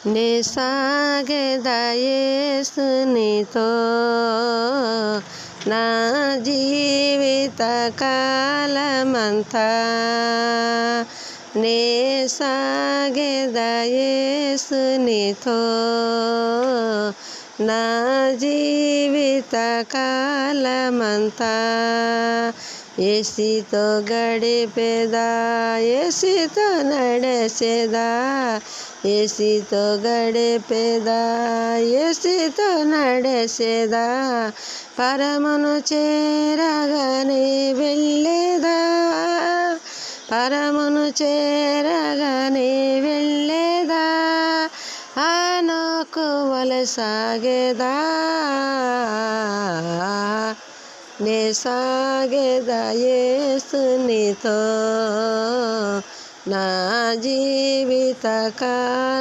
నే సాగెదా యేసునితో నా జీవిత కాలమంతా. నే సాగెదా యేసునితో నా జీవిత కాలమంతా. యేసుతో గడిపేదా, యేసుతో నడిచేదా, యేసుతో గడిపేదా, యేసుతో నడిచేదా. పరమును చేరగానే వెళ్ళేదా, పరమును చేరగానే వెళ్ళేదా. ఆనోకు వలె సాగేదా, నే సాగెదా యేసునితో నా జీవిత కాలం.